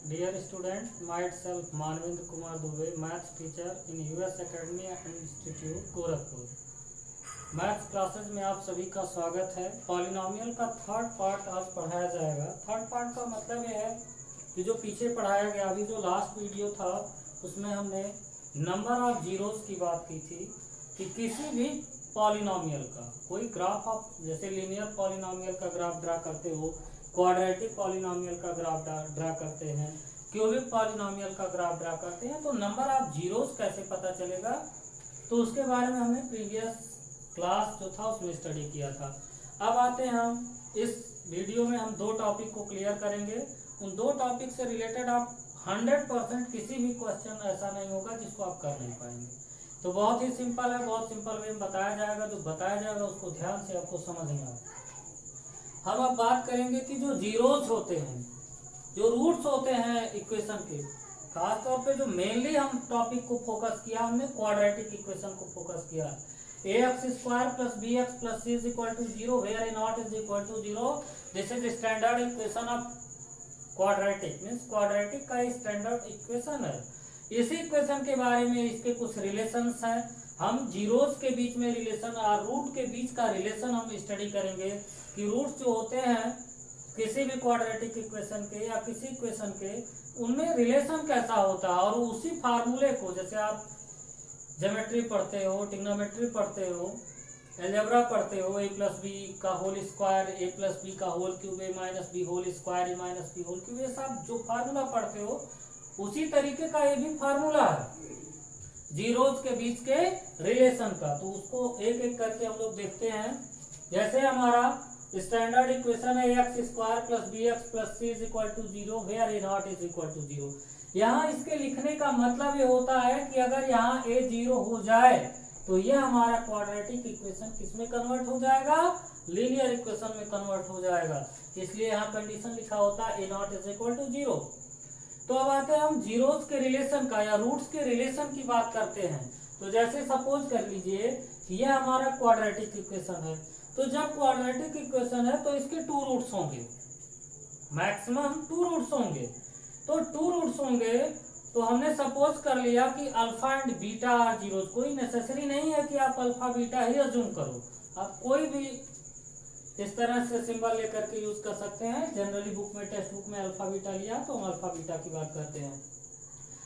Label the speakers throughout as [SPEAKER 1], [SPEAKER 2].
[SPEAKER 1] Dear student, myself Manvinder Kumar Dubey, maths teacher in US Academy and Institute, Gorakhpur. Maths classes में आप सभी का स्वागत है। पॉलिनोमियल का थर्ड पार्ट आज पढ़ाया जाएगा। थर्ड पार्ट का मतलब ये है कि जो पीछे पढ़ाया गया, अभी जो लास्ट वीडियो था उसमें हमने नंबर ऑफ जीरोस की बात की थी कि किसी भी पॉलिनोमियल का कोई ग्राफ आप जैसे लीनियर पॉलिनोमियल का ग्राफ ड्रा करते हो, क्वाड्रेटिक पॉलिनोमियल का ग्राफ ड्रा करते हैं, क्यूबिक पॉलिनोमियल का ग्राफ ड्रा करते हैं, तो नंबर ऑफ जीरोस कैसे पता चलेगा, तो उसके बारे में हमने प्रीवियस क्लास जो था उसमें स्टडी किया था। अब आते हैं हम इस वीडियो में हम दो टॉपिक को क्लियर करेंगे। उन दो टॉपिक से रिलेटेड आप 100% किसी भी क्वेश्चन ऐसा नहीं होगा जिसको आप कर नहीं पाएंगे। तो बहुत ही सिंपल है, बहुत सिंपल वे में बताया जाएगा। जो बताया जाएगा उसको ध्यान से आपको समझना। हम अब बात करेंगे कि जो जीरोस होते हैं, जो रूट्स होते हैं इक्वेशन के, खासतौर पे जो मेनली हम टॉपिक को फोकस किया, हमने क्वाड्रेटिक इक्वेशन को फोकस किया। ax² plus bx plus c is equal to 0 where a naught is equal to 0. This is the standard equation of quadratic, means quadratic का स्टैंडर्ड इक्वेशन है। इसी equation के बारे में इसके कुछ रिलेशंस हैं। हम जीरोस के बीच में रिलेशन और रूट के बीच का रिलेशन हम स्टडी करेंगे कि रूट्स जो होते हैं किसी भी क्वाड्रेटिक इक्वेशन के या किसी इक्वेशन के, उनमें रिलेशन कैसा होता है। और उसी फार्मूले को, जैसे आप ज्योमेट्री पढ़ते हो, ट्रिग्नोमेट्री पढ़ते हो, अलजेब्रा पढ़ते हो, a प्लस बी का whole square, a plus b का whole cube, a minus b whole square, a minus b whole cube, ये सब जो फार्मूला पढ़ते हो उसी तरीके का ये भी फार्मूला है जीरोस के बीच के रिलेशन का। तो उसको एक एक करके हम लोग देखते हैं। जैसे हमारा स्टैंडर्ड इक्वेशन है ax² plus bx plus c is equal to 0 where a naught is equal to 0। यहाँ इसके लिखने का मतलब ये होता है कि अगर यहाँ a 0 हो जाए तो ये हमारा क्वाड्रेटिक इक्वेशन किसमें कन्वर्ट हो जाएगा, लीनियर इक्वेशन में कन्वर्ट हो जाएगा। इसलिए यहाँ कंडीशन लिखा होता है a naught is equal to 0। तो अब आते हैं हम जीरोस के रिलेशन का या रूट्स के रिलेशन की बात करते हैं। तो जैसे सपोज कर लीजिए कि यह हमारा क्वाड्रेटिक इक्वेशन है। तो जब क्वाड्रेटिक इक्वेशन है तो इसके टू रूट्स होंगे, मैक्सिमम टू रूट्स होंगे। तो टू रूट्स होंगे तो हमने सपोज कर लिया कि alpha and beta are zeros. कोई नेसेसरी नहीं है कि आप अल्फा बीटा ही अज्यूम करो, आप कोई भी इस तरह से सिंबल लेकर के यूज कर सकते हैं। जनरली बुक में, टेक्स्ट बुक में अल्फा बीटा लिया तो हम अल्फा बीटा की बात करते हैं।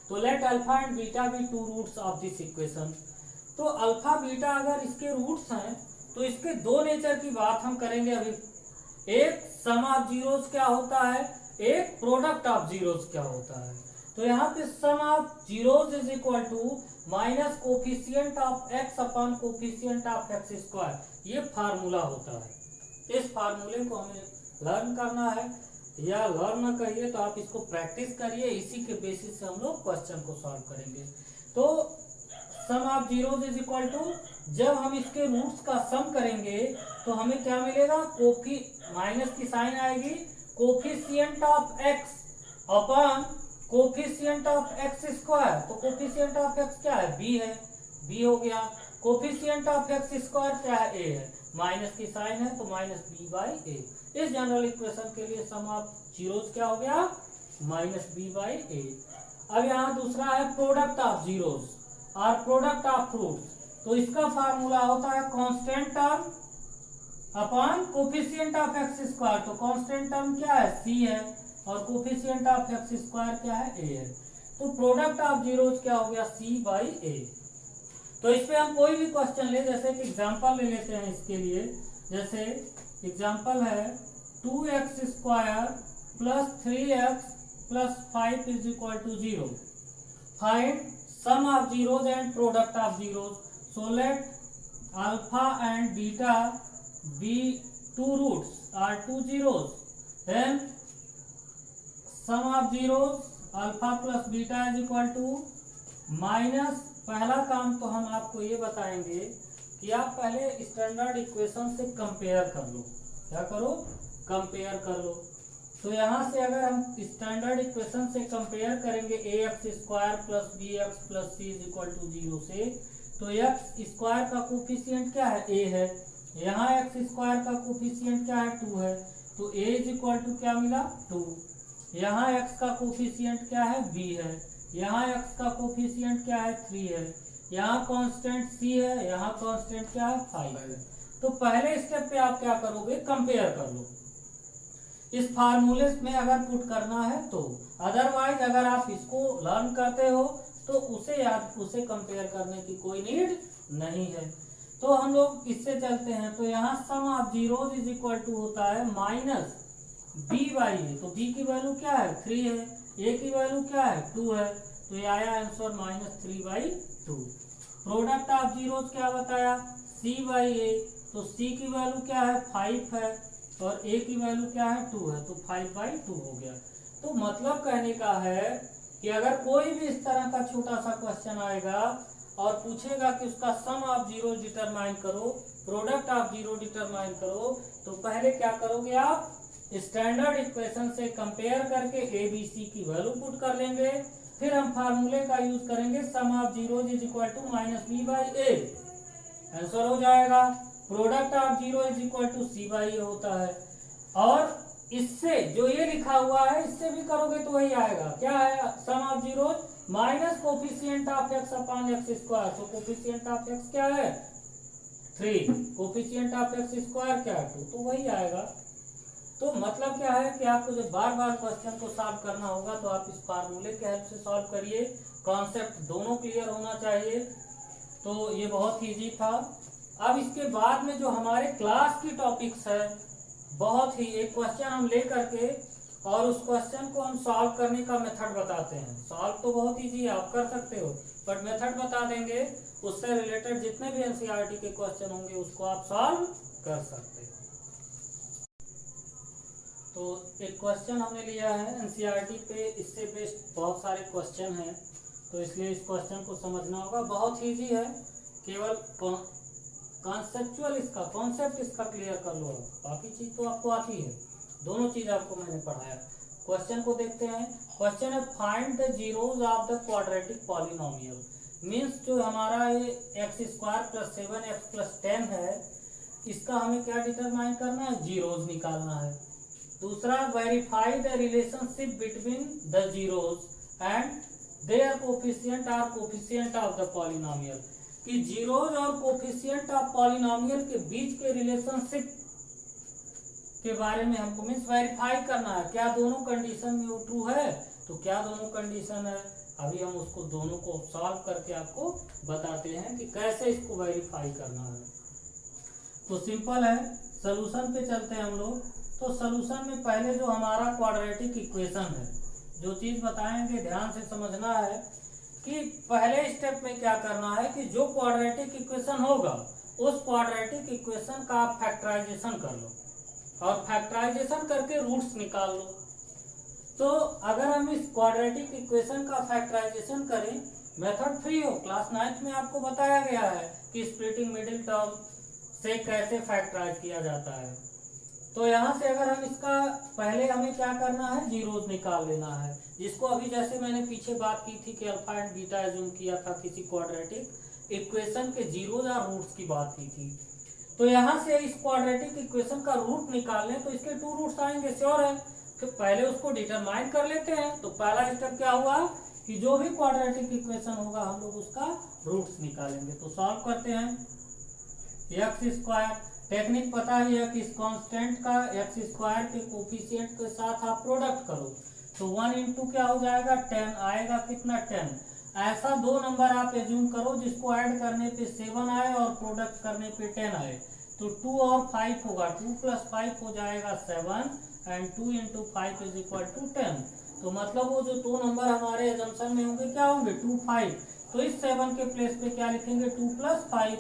[SPEAKER 1] तो let alpha and beta be two roots of this equation. तो अल्फा बीटा अगर इसके रूट्स हैं तो इसके दो नेचर की बात हम करेंगे अभी। एक सम ऑफ जीरोस क्या होता है, एक प्रोडक्ट ऑफ जीरोस क्या होता है। तो यहाँ पे sum of zeros is equal to minus coefficient of x upon coefficient of x square. ये फार्मूला होता है। इस फार्मूले को हमें लर्न करना है, या लर्न न करिए तो आप इसको प्रैक्टिस करिए। इसी के बेसिस से हम लोग क्वेश्चन को सॉल्व करेंगे। तो sum of zeros is equal to, जब हम इसके रूट्स का सम करेंगे तो हमें क्या मिलेगा, माइनस की साइन आएगी, coefficient of x upon coefficient of x square. तो कोफिशिएंट ऑफ एक्स क्या है, बी है, बी हो गया। कोफिशिएंट ऑफ एक्स स्क्वायर क्या है, ए है, माइनस की साइन है तो माइनस बी बाई ए। इस जनरल इक्वेशन के लिए सम ऑफ जीरोस क्या हो गया, माइनस बी बाई ए। अब यहाँ दूसरा है प्रोडक्ट ऑफ जीरोस और प्रोडक्ट ऑफ रूट्स। तो इसका फार्मूला होता है constant term upon coefficient of x square. तो कांस्टेंट टर्म क्या है, सी है, और कोफिशिएंट ऑफ एक्स स्क्वायर क्या है, ए है। तो प्रोडक्ट ऑफ जीरोस क्या हो गया, सी बाई ए। तो इस पे हम कोई भी क्वेश्चन ले, जैसे कि एग्जांपल ले लेते हैं इसके लिए। जैसे एग्जांपल है 2x² plus 3x plus 5 is equal to 0. Find sum of zeros and product of zeros. So let alpha and beta be two roots or two zeros. Then sum of zeros alpha plus beta is equal to minus। पहला काम तो हम आपको ये बताएंगे कि आप पहले स्टैंडर्ड इक्वेशन से कंपेयर कर लो। क्या करो, कंपेयर कर लो। तो यहाँ से अगर हम स्टैंडर्ड इक्वेशन से कंपेयर करेंगे ax² plus bx plus c is equal to 0 से, तो x² का कोफिशिएंट क्या है, a है। यहाँ x² का कोफिशिएंट क्या है, 2 है। तो a इज इक्वल टू क्या मिला, 2। यहाँ x का कोफिशिएंट क्या है, b है, यहाँ x का कोफिशिएंट क्या है, 3 है, यहाँ कांस्टेंट c है, यहाँ कांस्टेंट क्या है, 5 है। तो पहले स्टेप पे आप क्या करोगे, कंपेयर कर लो इस फार्मूले में अगर पुट करना है तो। अदरवाइज अगर आप इसको लर्न करते हो तो उसे कंपेयर करने की कोई नीड नहीं है। तो हम लोग इससे चलते हैं। तो यहाँ sum of zeros is equal to होता है माइनस b बाई ए। तो b की वैल्यू क्या है, 3 है, a की वैल्यू क्या है, 2 है। तो ये आया आंसर -3/2। प्रोडक्ट ऑफ जीरोज क्या बताया, c बाई ए। तो c की वैल्यू क्या है, 5 है, और a की वैल्यू क्या है, 2 है। तो 5/2 हो गया। तो मतलब कहने का है कि अगर कोई भी इस तरह का छोटा सा क्वेश्चन आएगा और पूछेगा कि उसका सम ऑफ जीरो डिटरमाइन करो, प्रोडक्ट ऑफ जीरो डिटरमाइन करो, तो पहले क्या करोगे आप, स्टैंडर्ड इक्वेशन से कंपेयर करके ए बी सी की वैल्यू पुट कर लेंगे। फिर हम फार्मूले का यूज करेंगे, sum of zero is equal to -b by a, answer हो जाएगा। Product of zero is equal to c by a होता है। और इससे जो ये लिखा हुआ है इससे भी करोगे तो वही आएगा, क्या है, sum of zero minus coefficient of x upon x square. तो कोफिशिएंट ऑफ x क्या है, 3, कोफिशिएंट ऑफ x स्क्वायर क्या है, 2, तो वही आएगा। तो मतलब क्या है कि आपको जब बार बार क्वेश्चन को सॉल्व करना होगा तो आप इस फार्मूले के हेल्प से सॉल्व करिए। कॉन्सेप्ट दोनों क्लियर होना चाहिए। तो ये बहुत इजी था। अब इसके बाद में जो हमारे क्लास की टॉपिक्स है, बहुत ही एक क्वेश्चन हम ले करके और उस क्वेश्चन को हम सॉल्व करने का मेथड बताते हैं। सॉल्व तो बहुत इजी है, आप कर सकते हो, बट मेथड बता देंगे। उससे रिलेटेड जितने भी एनसीईआरटी के क्वेश्चन होंगे उसको आप सॉल्व कर सकते हो। तो एक क्वेश्चन हमने लिया है एनसीईआरटी पे, इससे बेस्ड बहुत सारे क्वेश्चन हैं, तो इसलिए इस क्वेश्चन को समझना होगा। बहुत इजी है, केवल कॉन्सेप्चुअल इसका कॉन्सेप्ट इसका क्लियर कर लो आप, बाकी चीज तो आपको आती है। दोनों चीज आपको मैंने पढ़ाया। क्वेश्चन को देखते हैं। क्वेश्चन है find the zeros of the quadratic polynomial. Means जो हमारा ये x² + 7x + 10 है, इसका हमें क्या डिटरमाइन करना है, जीरोज निकालना है। दूसरा, verify the relationship between the zeros and their coefficient are coefficient of the polynomial. कि जीरोज और कोफिशिएंट ऑफ पॉलिनोमियल के बीच के रिलेशनशिप के बारे में हमको मीन्स वेरीफाई करना है, क्या दोनों कंडीशन में वो ट्रू है। तो क्या दोनों कंडीशन है, अभी हम उसको दोनों को सॉल्व करके आपको बताते हैं कि कैसे इसको वेरीफाई करना है। तो सिंपल है, सॉल्यूशन पे चलते हैं हम लोग। तो सॉल्यूशन में पहले जो हमारा क्वाड्रेटिक इक्वेशन है, जो चीज बताएंगे ध्यान से समझना है कि पहले स्टेप में क्या करना है कि जो क्वाड्रेटिक इक्वेशन होगा उस क्वाड्रेटिक इक्वेशन का आप फैक्टराइजेशन कर लो और फैक्टराइजेशन करके रूट्स निकाल लो। तो अगर हम इस क्वाड्रेटिक इक्वेशन का फैक्टराइजेशन करें, मेथड फ्री हो, क्लास 9th में आपको बताया गया है कि स्प्लिटिंग मिडिल टर्म से कैसे फैक्टराइज किया जाता है। तो यहाँ से अगर हम इसका पहले हमें क्या करना है, जीरोज निकाल लेना है, जिसको अभी जैसे मैंने पीछे बात की थी कि अल्फा एंड बीटा एज्यूम किया था किसी क्वाड्रेटिक इक्वेशन के जीरोज और रूट्स की बात की थी। तो यहाँ से इस क्वाड्रेटिक इक्वेशन का रूट निकाल लें तो इसके 2 रूट्स आएंगे, श्योर है। तो पहले उसको डिटरमाइन कर लेते हैं। तो पहला स्टेप क्या हुआ कि जो भी क्वाड्रेटिक इक्वेशन होगा हम लोग उसका रूट्स निकालेंगे। तो सॉल्व करते हैं। x², टेक्निक पता ही है कि इस कांस्टेंट का x² के कोफिशिएंट के साथ आप प्रोडक्ट करो। तो 1 × क्या हो जाएगा, 10 आएगा, कितना 10। ऐसा 2 नंबर आप एज्यूम करो जिसको ऐड करने पे 7 आए और प्रोडक्ट करने पे 10 आए। तो 2 और 5 होगा, 2 + 5 हो जाएगा 7 एंड 2 × 5 = 10। तो मतलब वो जो 2 नंबर हमारे एजम्पशन में होंगे क्या होंगे, 2, 5। तो इस 7 के प्लेस पे क्या लिखेंगे, 2 + 5।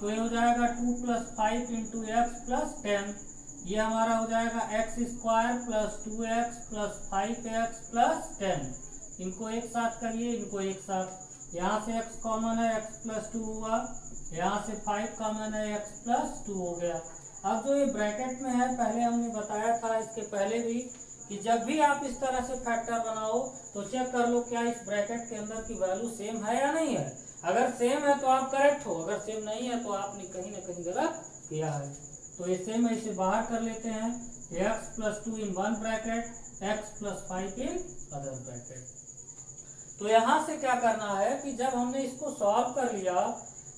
[SPEAKER 1] तो ये हो जाएगा 2 + 5 × x + 10। ये हमारा हो जाएगा x² + 2x + 5x + 10। इनको एक साथ करिए, इनको एक साथ। यहाँ से x कॉमन है, x + 2 हुआ। यहाँ से 5 कॉमन है, x + 2 हो गया। अब जो ये ब्रैकेट में है, पहले हमने बताया था इसके पहले भी कि जब भी आप इस तरह से फैक्टर बनाओ तो चेक कर लो क्या इस ब्रैकेट के अंदर की वैल्यू सेम है या नहीं है। अगर सेम है तो आप करेक्ट हो, अगर सेम नहीं है तो आपने कहीं ना कहीं गलत किया है। तो इसे मैं इसे बाहर कर लेते हैं, x + 2 in one bracket, x + 5 in other bracket. तो यहाँ से क्या करना है कि जब हमने इसको सॉल्व कर लिया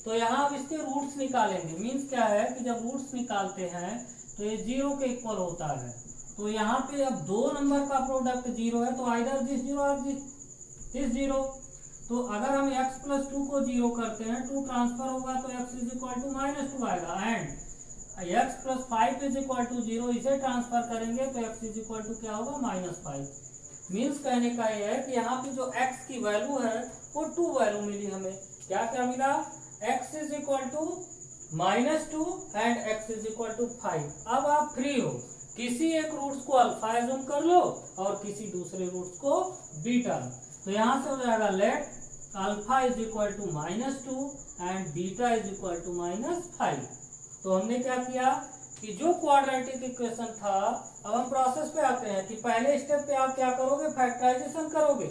[SPEAKER 1] तो यहाँ अब इसके रूट्स निकालेंगे। मीन्स क्या है कि जब रूट्स निकालते हैं तो ये 0 के इक्वल होता है। तो यहाँ पे अब दो नंबर का प्रोडक्ट 0 है, तो आइदर दिस 0 और दिस 0। तो अगर हम x + 2 को 0 करते हैं, 2 ट्रांसफर होगा तो x = -2 आएगा, एंड x + 5 = 0 इसे ट्रांसफर करेंगे तो x क्या होगा, -5। मीन्स कहने का ये है कि यहाँ पे जो x की वैल्यू है वो 2 वैल्यू मिली हमें। क्या क्या मिला, x = -2 एंड x = 5। अब आप फ्री हो, किसी एक रूट्स को अल्फा एज्यूम कर लो और किसी दूसरे रूट्स को बीटा। तो यहाँ से हो जाएगा लेट अल्फा = -2 एंड बीटा = -5। तो हमने क्या किया कि जो क्वाड्रेटिक इक्वेशन था, अब हम प्रोसेस पे आते हैं कि पहले स्टेप पे आप क्या करोगे, फैक्टराइजेशन करोगे।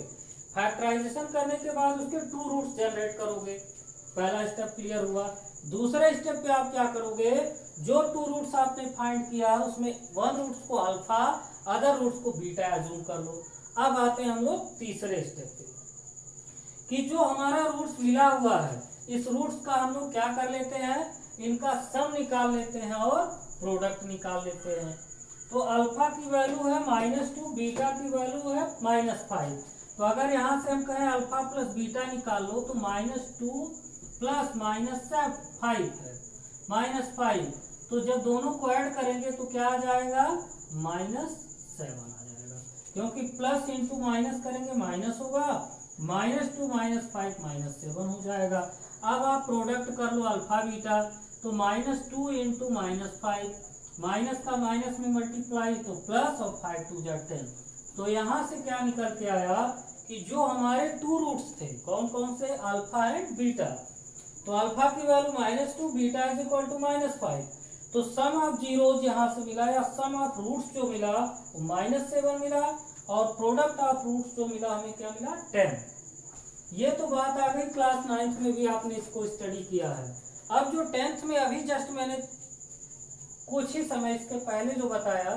[SPEAKER 1] फैक्टराइजेशन करने के बाद उसके 2 रूट्स जनरेट करोगे। पहला स्टेप क्लियर हुआ। दूसरे स्टेप पे आप क्या करोगे, जो 2 रूट्स आपने फाइंड किया उसमें 1 रूट्स को अल्फा, अदर रूट्स को बीटा एज्यूम कर लो। अब आते हैं हम लोग तीसरे स्टेप पे कि जो हमारा रूट्स मिला हुआ है, इस रूट्स का हम लोग क्या कर लेते हैं, इनका सम निकाल लेते हैं और प्रोडक्ट निकाल लेते हैं। तो अल्फा की वैल्यू है -2, बीटा की वैल्यू है -5। तो अगर यहाँ से हम कहें अल्फा + बीटा निकाल लो तो -2 + -5 है, -5। तो जब दोनों को ऐड करेंगे तो क्या आ जाएगा, -7 आ जाएगा, क्योंकि प्लस इंटू माइनस करेंगे माइनस होगा, -2 - 5 -7 हो जाएगा। अब आप प्रोडक्ट कर लो अल्फा बीटा, तो -2 × -5, माइनस का माइनस में मल्टीप्लाई तो प्लस और 5 × 2 = 10। तो यहाँ से क्या निकल के आया कि जो हमारे 2 रूट्स थे, कौन कौन से, अल्फा एंड बीटा। तो अल्फा की वैल्यू -2, बीटा = -5। तो सम ऑफ जीरोज यहाँ से मिला, या सम ऑफ रूट्स जो मिला वो -7 मिला, और प्रोडक्ट ऑफ रूट्स जो मिला हमें क्या मिला, 10। ये तो बात आ गई, क्लास 9th में भी आपने इसको स्टडी किया है। अब जो 10th में अभी जस्ट मैंने कुछ ही समय इसके पहले जो बताया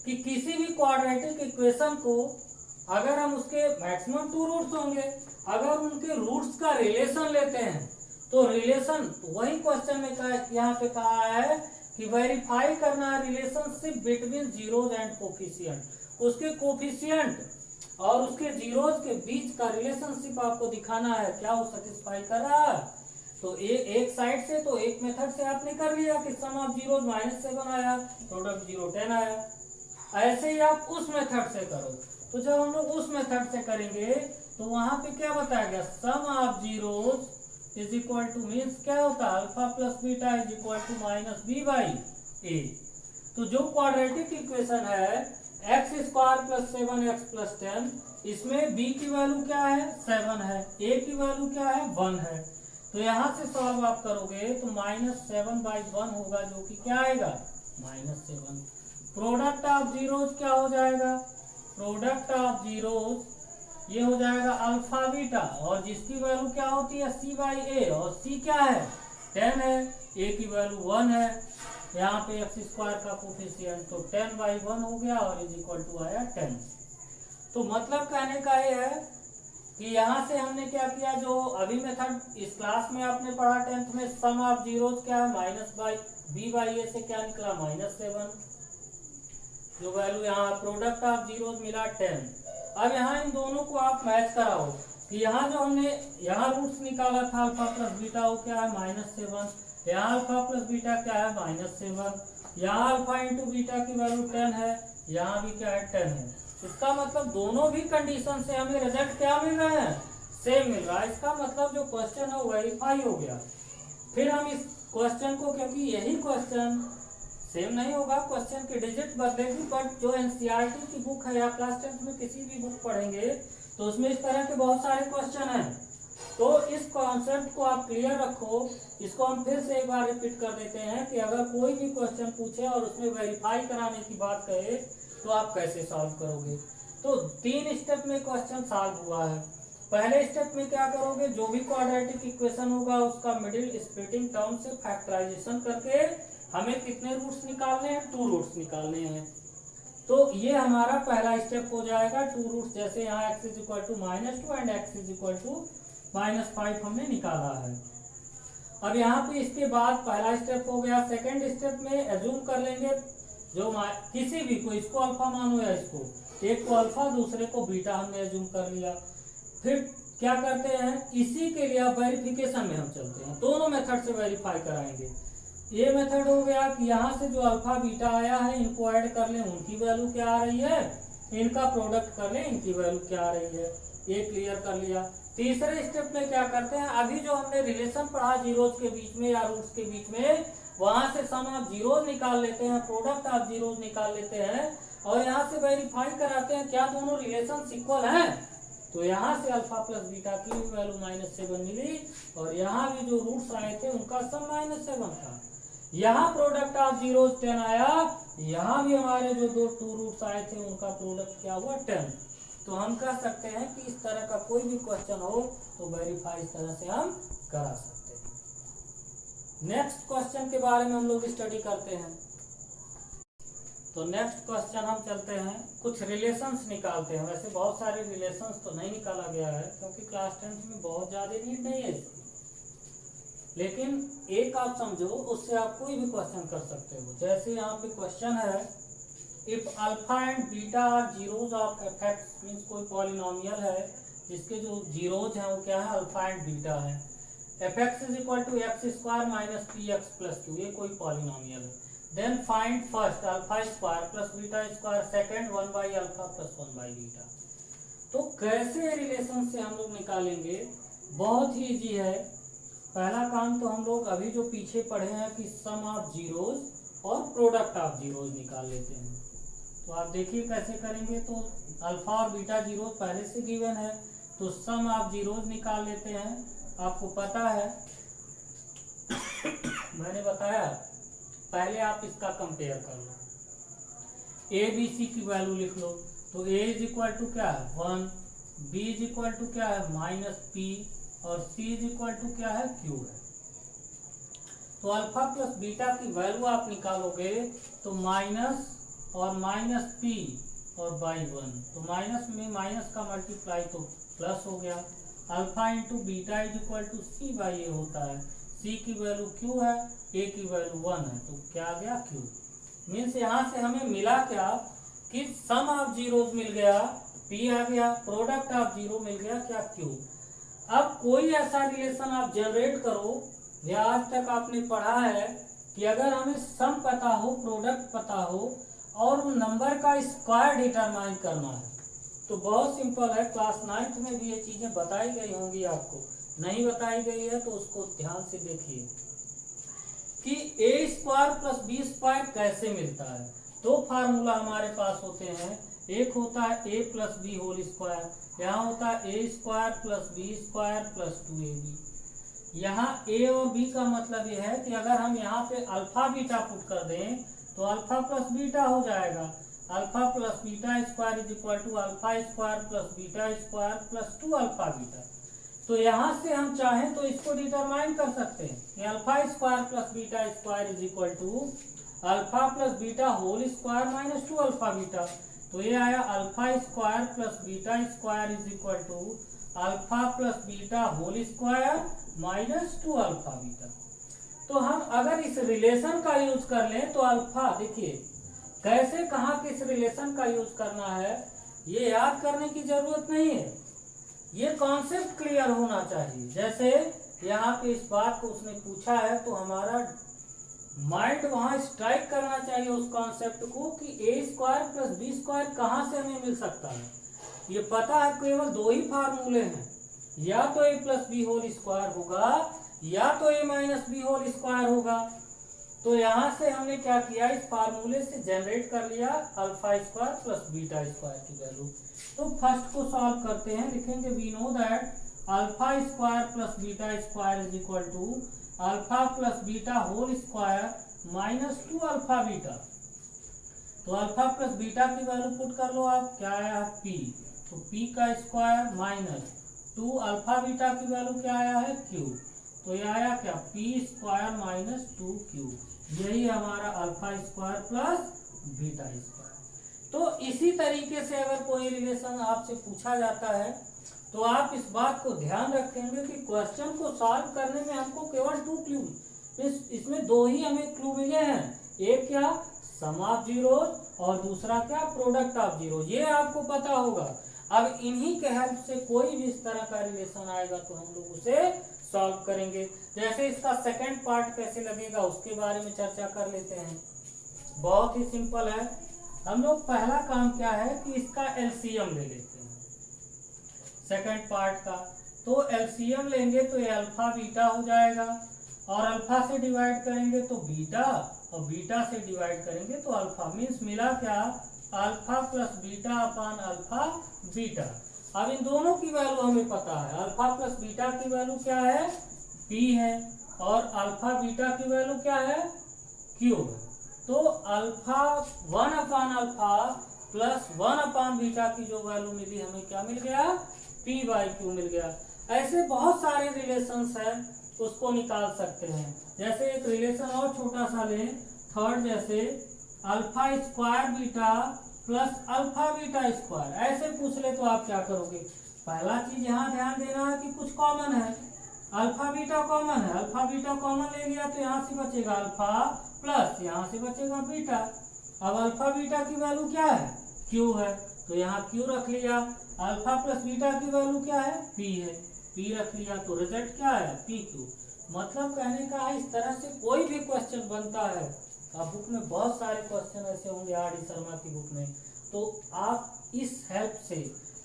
[SPEAKER 1] कि किसी भी क्वाड्रेटिक इक्वेशन को अगर हम उसके मैक्सिमम 2 रूट्स होंगे, अगर उनके रूट्स का रिलेशन लेते हैं तो रिलेशन, वही क्वेश्चन में यहाँ पे कहा है कि वेरीफाई करना है relationship between zeros and coefficient. उसके कोफिशिएंट और उसके जीरोज के बीच का रिलेशनशिप आपको दिखाना है, क्या वो सेटिस्फाई कर रहा है। तो एक साइड से, तो एक मेथड से आपने कर लिया कि सम ऑफ जीरोज -7 आया, प्रोडक्ट 0 10 आया। ऐसे ही आप उस मेथड से करो। तो जब हम लोग उस मेथड से करेंगे तो वहां पे क्या बताया गया, सम ऑफ जीरोज = मीन्स क्या होता है, अल्फा + बीटा = -b/a। तो जो क्वाड्रेटिक इक्वेशन है x² + 7x + 10, इसमें b की वैल्यू क्या है, 7 है, a की वैल्यू क्या है, 1 है। तो यहाँ से सॉल्व आप करोगे तो -7/1 होगा, जो कि क्या आएगा, -7। प्रोडक्ट ऑफ जीरोज क्या हो जाएगा, प्रोडक्ट ऑफ जीरोज ये हो जाएगा अल्फा बीटा, और जिसकी वैल्यू क्या होती है, c/a, और c क्या है, 10 है, a की वैल्यू 1 है, यहाँ पे x² का कोफिशिएंट तो 10/1 हो गया और = आया 10। तो मतलब कहने का ये है कि यहाँ से हमने क्या किया, जो अभी मेथड इस क्लास में आपने पढ़ा 10th में, सम ऑफ जीरोज क्या है, -b/a से क्या निकला, -7, जो वैल्यू यहाँ प्रोडक्ट ऑफ जीरोज मिला 10। अब यहाँ इन दोनों को आप मैच कराओ कि यहाँ जो हमने यहाँ रूट्स निकाला था अल्फा + बीटा, वो क्या है, -7, यहाँ अल्फा + बीटा क्या है, -7, यहाँ अल्फा × बीटा की वैल्यू 10 है, यहाँ भी क्या है, 10 है। इसका मतलब दोनों भी कंडीशन से हमें रिजल्ट क्या मिल रहे हैं, सेम मिल रहा है। इसका मतलब जो क्वेश्चन है वो वेरीफाई हो गया। फिर हम इस क्वेश्चन को, क्योंकि यही क्वेश्चन सेम नहीं होगा, क्वेश्चन की डिजिट बदलेगी, बट जो एनसीईआरटी की बुक है या क्लास 10th में किसी भी बुक पढ़ेंगे तो उसमें इस तरह के बहुत सारे क्वेश्चन हैं। तो इस कॉन्सेप्ट को आप क्लियर रखो। इसको हम फिर से एक बार रिपीट कर देते हैं कि अगर कोई भी क्वेश्चन पूछे और उसमें वेरीफाई कराने की बात कहे तो आप कैसे सॉल्व करोगे। तो 3 स्टेप में क्वेश्चन सॉल्व हुआ है। पहले स्टेप में क्या करोगे, जो भी क्वाड्रेटिक इक्वेशन होगा उसका मिडिल स्प्लिटिंग टर्म से फैक्टराइजेशन करके हमें कितने रूट्स निकालने हैं, 2 रूट्स निकालने हैं। तो ये हमारा पहला स्टेप हो जाएगा, 2 रूट्स, जैसे यहाँ x is equal to -2 and x is equal to -5 हमने निकाला है। अब यहाँ पे इसके बाद पहला स्टेप हो गया। सेकंड स्टेप में एज्यूम कर लेंगे जो किसी भी को, इसको अल्फा मानो या इसको, एक को अल्फा दूसरे को बीटा हमने एज्यूम कर लिया। फिर क्या करते हैं, इसी के लिए अब वेरिफिकेशन में हम चलते हैं, दोनों मेथड से वेरीफाई कराएंगे। ये मेथड हो गया कि यहाँ से जो अल्फा बीटा आया है इनको ऐड कर लें, उनकी वैल्यू क्या आ रही है, इनका प्रोडक्ट कर लें, इनकी वैल्यू क्या आ रही है, ये क्लियर कर लिया। तीसरे स्टेप में क्या करते हैं, अभी जो हमने रिलेशन पढ़ा जीरोज के बीच में या रूट्स के बीच में, वहां से सम ऑफ जीरोज निकाल लेते हैं, प्रोडक्ट ऑफ जीरोज निकाल लेते हैं और यहाँ से वेरीफाई कराते हैं क्या दोनों रिलेशन इक्वल हैं। तो यहाँ से अल्फा प्लस बीटा की वैल्यू -7 मिली और यहाँ भी जो रूट्स आए थे उनका सम -7 था। यहाँ प्रोडक्ट ऑफ जीरोज 10 आया, यहाँ भी हमारे जो 2 रूट्स आए थे उनका प्रोडक्ट क्या हुआ, 10। तो हम कह सकते हैं कि इस तरह का कोई भी क्वेश्चन हो तो वेरीफाई इस तरह से हम करा सकते हैं। नेक्स्ट क्वेश्चन के बारे में हम लोग स्टडी करते हैं। तो नेक्स्ट क्वेश्चन हम चलते हैं, कुछ रिलेशंस निकालते हैं। वैसे बहुत सारे रिलेशंस तो नहीं निकाला गया है क्योंकि क्लास 10 में बहुत ज्यादा नीड नहीं है इसकी, लेकिन एक आप समझो उससे आप कोई भी क्वेश्चन कर सकते हो। जैसे यहाँ पे क्वेश्चन है, if alpha and beta are zeros of f x, means कोई पॉलिनोमियल है जिसके जो जीरोज हैं वो क्या है, अल्फा एंड बीटा है। F x is equal to x square minus p x plus 2, ये कोई पॉलिनोमियल है। Then find first alpha square plus beta square, second 1 by alpha plus 1 by beta. तो कैसे रिलेशन से हम लोग निकालेंगे, बहुत ही इजी है। पहला काम तो हम लोग अभी जो पीछे पढ़े हैं कि सम ऑफ जीरोज और प्रोडक्ट ऑफ जीरोज निकाल लेते हैं। तो आप देखिए कैसे करेंगे। तो अल्फा और बीटा जीरोज पहले से गिवन है, तो सम ऑफ जीरोज निकाल लेते हैं। आपको पता है मैंने बताया, पहले आप इसका कंपेयर कर लो, ए बी सी की वैल्यू लिख लो। तो ए इज इक्वल टू क्या है 1, बी इज इक्वल टू क्या है -p और c इज इक्वल टू क्या है q है। तो अल्फा प्लस बीटा की वैल्यू आप निकालोगे तो माइनस और -p और बाई 1, तो माइनस में माइनस का मल्टीप्लाई तो प्लस हो गया। Alpha into beta is equal to c by a होता है। c की वैल्यू q है, a की वैल्यू 1 है, तो क्या आ गया q। मीन्स यहाँ से हमें मिला क्या कि सम ऑफ जीरोज मिल गया, p आ गया, प्रोडक्ट ऑफ जीरो मिल गया क्या q। अब कोई ऐसा रिलेशन आप जनरेट करो, या आज तक आपने पढ़ा है कि अगर हमें सम पता हो, प्रोडक्ट पता हो और उन नंबर का स्क्वायर डिटरमाइन करना है, तो बहुत सिंपल है। क्लास 9th में भी ये चीजें बताई गई होंगी, आपको नहीं बताई गई है तो उसको ध्यान से देखिए कि ए स्क्वायर प्लस बी स्क्वायर कैसे मिलता है। दो फार्मूला हमारे पास होते हैं, एक होता है a plus b whole square, यहाँ होता है a square plus b square plus 2ab। यहाँ ए और बी का मतलब ये है कि अगर हम यहाँ पे अल्फा बीटा पुट कर दें तो अल्फा प्लस बीटा हो जाएगा। Alpha plus beta square is equal to alpha square plus beta square plus 2 alpha beta. तो यहाँ से हम चाहें तो इसको डिटरमाइन कर सकते हैं कि alpha square plus beta square is equal to alpha plus beta whole square minus 2 alpha beta. तो ये आया alpha square plus beta square is equal to alpha plus beta whole square minus 2 alpha beta. तो हम अगर इस relation का use कर लें तो अल्फा, देखिए कैसे कहाँ किस रिलेशन का यूज करना है ये याद करने की जरूरत नहीं है, ये कॉन्सेप्ट क्लियर होना चाहिए। जैसे यहाँ पे इस बात को उसने पूछा है तो हमारा माइंड वहां स्ट्राइक करना चाहिए उस कॉन्सेप्ट को कि ए स्क्वायर प्लस बी स्क्वायर कहाँ से हमें मिल सकता है। ये पता है केवल दो ही फार्मूले हैं, या तो ए प्लस बी होल स्क्वायर होगा या तो ए माइनस बी होल स्क्वायर होगा। तो यहाँ से हमने क्या किया, इस फार्मूले से जनरेट कर लिया alpha square plus beta square की वैल्यू। तो फर्स्ट को सॉल्व करते हैं, लिखेंगे we know that alpha square plus beta square is equal to alpha plus beta whole square minus 2 alpha beta. तो अल्फा प्लस बीटा की वैल्यू पुट कर लो आप, क्या आया p, तो p का स्क्वायर माइनस 2 अल्फा बीटा की वैल्यू क्या आया है क्यू, तो ये आया क्या पी स्क्वायर माइनस 2q, यही हमारा alpha square plus beta square. तो इसी तरीके से अगर कोई रिलेशन आपसे पूछा जाता है तो आप इस बात को ध्यान रखेंगे कि क्वेश्चन को सॉल्व करने में हमको केवल 2 क्लू, इसमें 2 ही हमें क्लू मिले हैं, एक क्या सम ऑफ जीरोज और दूसरा क्या प्रोडक्ट ऑफ जीरो, ये आपको पता होगा। अब इन्हीं के हेल्प से कोई भी इस तरह का रिलेशन आएगा तो हम लोग उसे सॉल्व करेंगे। जैसे इसका सेकंड पार्ट कैसे लगेगा उसके बारे में चर्चा कर लेते हैं। बहुत ही सिंपल है, हम लोग पहला काम क्या है कि इसका एलसीएम ले लेते हैं सेकंड पार्ट का। तो एलसीएम लेंगे तो ये अल्फा बीटा हो जाएगा, और अल्फा से डिवाइड करेंगे तो बीटा, और बीटा से डिवाइड करेंगे तो अल्फा, मीन्स मिला क्या अल्फा प्लस बीटा अपान अल्फा बीटा। अब इन दोनों की वैल्यू हमें पता है, अल्फा प्लस बीटा की वैल्यू क्या है पी है, और अल्फा बीटा की वैल्यू क्या है क्यू है। तो अल्फा 1 अपान अल्फा प्लस 1 अपान बीटा की जो वैल्यू मिली हमें क्या मिल गया पी बाई क्यू मिल गया। ऐसे बहुत सारे रिलेशंस हैं उसको निकाल सकते हैं। जैसे एक रिलेशन और छोटा सा ले थर्ड, जैसे alpha square beta plus alpha beta square, ऐसे पूछ ले तो आप क्या करोगे, पहला चीज यहाँ ध्यान देना है कि कुछ कॉमन है, अल्फा बीटा कॉमन है, अल्फा बीटा कॉमन ले लिया तो यहाँ से बचेगा अल्फा प्लस यहाँ से बचेगा बीटा। अब अल्फा बीटा की वैल्यू क्या है क्यू है, तो यहाँ क्यू रख लिया, अल्फा प्लस बीटा की वैल्यू क्या है पी है, पी रख लिया, तो रिजल्ट क्या है पी क्यू। मतलब कहने का है इस तरह से कोई भी क्वेश्चन बनता है, अब बुक में बहुत सारे क्वेश्चन ऐसे होंगे आर डी शर्मा की बुक में, तो आप इस हेल्प से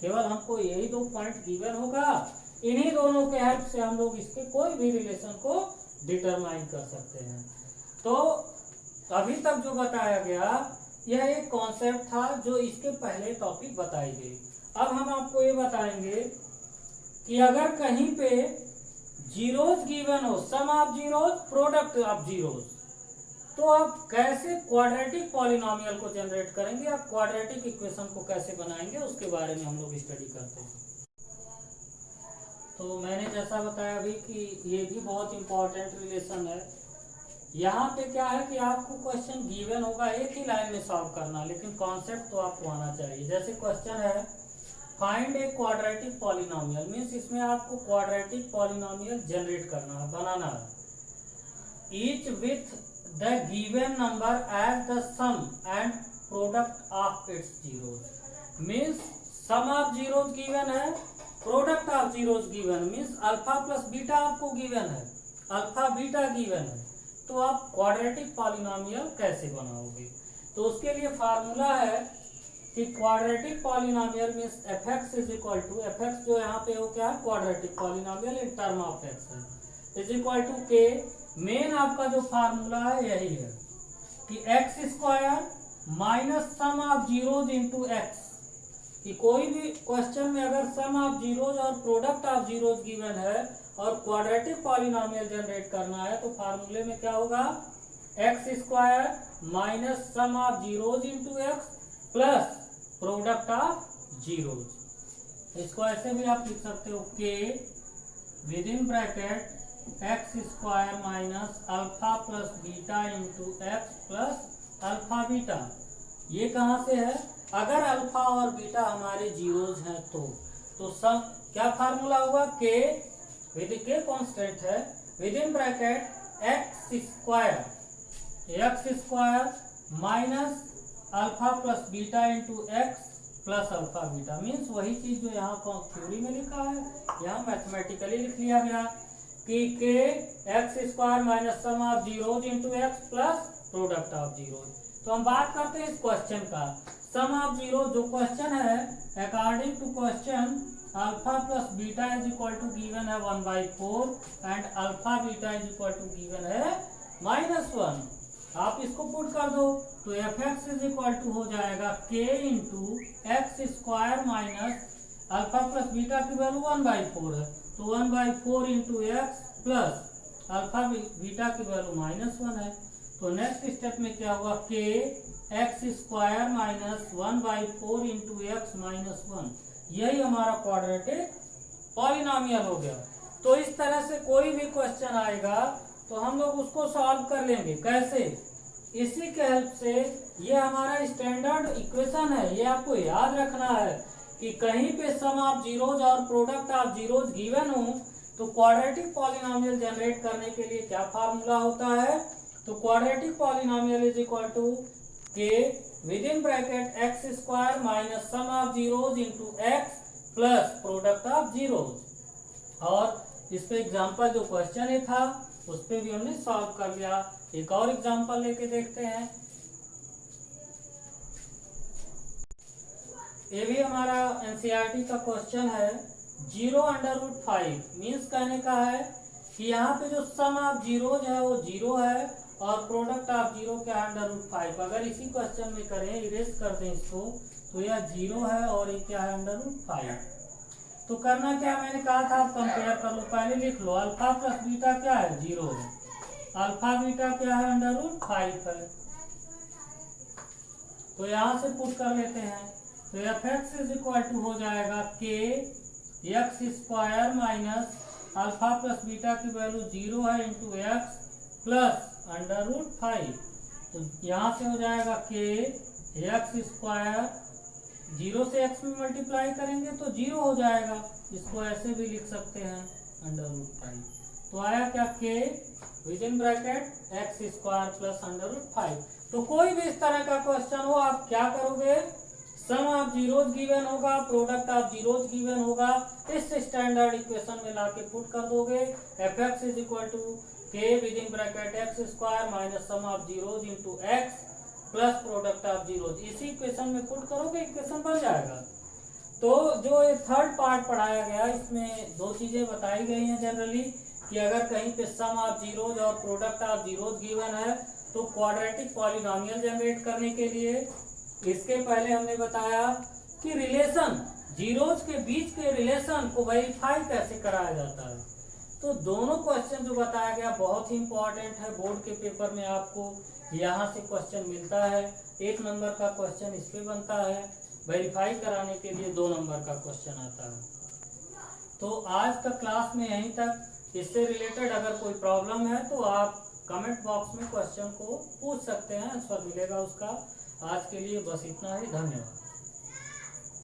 [SPEAKER 1] केवल हमको यही 2 पॉइंट गिवन होगा, इन्हीं दोनों के हेल्प से हम लोग इसके कोई भी रिलेशन को डिटरमाइन कर सकते हैं। तो अभी तक जो बताया गया यह एक कॉन्सेप्ट था जो इसके पहले टॉपिक बताई गई। अब हम आपको ये बताएंगे कि अगर कहीं पे जीरोज गिवन हो, sum of zeros product of zeros, तो आप कैसे क्वाड्रेटिक पॉलिनोमियल को जनरेट करेंगे या क्वाड्रेटिक इक्वेशन को कैसे बनाएंगे उसके बारे में हम लोग स्टडी करते हैं। तो मैंने जैसा बताया अभी कि ये भी बहुत इंपॉर्टेंट रिलेशन है। यहाँ पे क्या है कि आपको क्वेश्चन गिवन होगा एक ही लाइन में सॉल्व करना, लेकिन कॉन्सेप्ट तो आपको आना चाहिए। जैसे क्वेश्चन है find a quadratic polynomial, means इसमें आपको क्वाड्रेटिक पॉलिनोमियल जनरेट करना है, बनाना है। Each with the given number as the sum and product of its zeros, means sum of zeros given है, product of zeros given, means alpha plus beta आपको given है, alpha beta given है, तो आप क्वाड्रेटिक पॉलिनोमियल कैसे बनाओगे। तो उसके लिए फार्मूला है कि quadratic polynomial means f(x) is equal to f(x) जो यहाँ पे हो क्या है quadratic polynomial in term of x है, is equal to k। Main आपका जो फार्मूला है यही है कि x square minus sum of zeros into x, कि कोई भी क्वेश्चन में अगर सम ऑफ जीरोज और प्रोडक्ट ऑफ जीरोज गिवन है और क्वाड्रेटिक पॉलिनोमियल जनरेट करना है तो फार्मूले में क्या होगा x square minus sum of zeros into x plus product of zeros. इसको ऐसे भी आप लिख सकते हो k with in bracket x square minus alpha plus beta into x plus alpha beta. ये कहाँ से है, अगर अल्फा और बीटा हमारे जीरोज हैं तो सब क्या फार्मूला होगा k विद के कांस्टेंट है with in bracket x square minus alpha plus beta into x plus alpha beta, means वही चीज जो यहाँ थ्योरी में लिखा है यहाँ मैथमेटिकली लिख लिया गया कि k x square minus sum of zeros into x plus product of zeros. तो हम बात करते हैं इस क्वेश्चन का सम ऑफ जीरो। जो क्वेश्चन है according to question alpha plus beta is equal to given है 1/4 and alpha beta is equal to given है -1। आप इसको पुट कर दो तो f(x) इज इक्वल टू हो जाएगा k into x square minus alpha plus beta की वैल्यू 1/4 है तो 1/4 into x plus alpha beta की वैल्यू -1 है। तो नेक्स्ट स्टेप में क्या होगा k x square minus 1/4 into x -1, यही हमारा क्वाड्रेटिक पॉलिनॉमियल हो गया। तो इस तरह से कोई भी क्वेश्चन आएगा तो हम लोग उसको सॉल्व कर लेंगे। कैसे? इसी के हेल्प से। ये हमारा स्टैंडर्ड इक्वेशन है, ये आपको याद रखना है कि कहीं पे सम ऑफ जीरोज और प्रोडक्ट ऑफ जीरोज गिवन हो तो क्वाड्रेटिक पॉलिनॉमियल जनरेट करने के लिए क्या फार्मूला होता है? तो quadratic polynomial is equal to के with in bracket x square minus sum of zeros into x plus product of zeros. और इस पे एग्जाम्पल जो क्वेश्चन ही था उस पे भी हमने सॉल्व कर लिया। एक और एग्जाम्पल लेके देखते हैं। ये भी हमारा एनसीईआरटी का क्वेश्चन है। 0√5 मीन्स कहने का है कि यहाँ पे जो सम ऑफ जीरोज है वो 0 है और प्रोडक्ट ऑफ जीरो क्या है √5। अगर इसी क्वेश्चन में करें, इरेज कर दें इसको, तो यह 0 है और ये क्या है √5। तो करना क्या, मैंने कहा था आप कंपेयर कर लो। पहले लिख लो अल्फा प्लस बीटा क्या है 0 है, अल्फा बीटा क्या है √5 है। तो यहाँ से पुट कर लेते हैं। तो f x is equal to हो जाएगा k x square minus alpha plus beta की वैल्यू 0 है इंटू एक्स प्लस √5। तो यहाँ से हो जाएगा के एक्स स्क्वायर, 0 से x में मल्टीप्लाई करेंगे तो 0 हो जाएगा। इसको ऐसे भी लिख सकते हैं √5। तो आया क्या के with in bracket x square plus √5। तो कोई भी इस तरह का क्वेश्चन हो आप क्या करोगे, सम ऑफ जीरोज गिवन होगा, प्रोडक्ट ऑफ जीरोज गिवन होगा, इस स्टैंडर्ड इक्वेशन में लाके पुट कर दोगे। F x is equal to के with in bracket x square minus sum of zeros into x plus product of zeros. इसी equation में पुट करोगे, इक्वेशन बन जाएगा। तो जो ये थर्ड पार्ट पढ़ाया गया इसमें दो चीजें बताई गई हैं जनरली कि अगर कहीं पे सम ऑफ जीरोज और प्रोडक्ट ऑफ जीरोज गिवन है तो क्वाड्रेटिक पॉलिनॉमियल जनरेट करने के लिए इसके पहले हमने बताया कि रिलेशन, जीरोज के बीच के रिलेशन को वेरीफाई कैसे कराया जाता है। तो दोनों क्वेश्चन जो बताया गया बहुत ही इंपॉर्टेंट है। बोर्ड के पेपर में आपको यहाँ से क्वेश्चन मिलता है। 1 नंबर का क्वेश्चन इस पे बनता है, वेरीफाई कराने के लिए 2 नंबर का क्वेश्चन आता है। तो आज का क्लास में यहीं तक। इससे रिलेटेड अगर कोई प्रॉब्लम है तो आप कमेंट बॉक्स में क्वेश्चन को पूछ सकते हैं, आंसर मिलेगा उसका। आज के लिए बस इतना ही, धन्यवाद।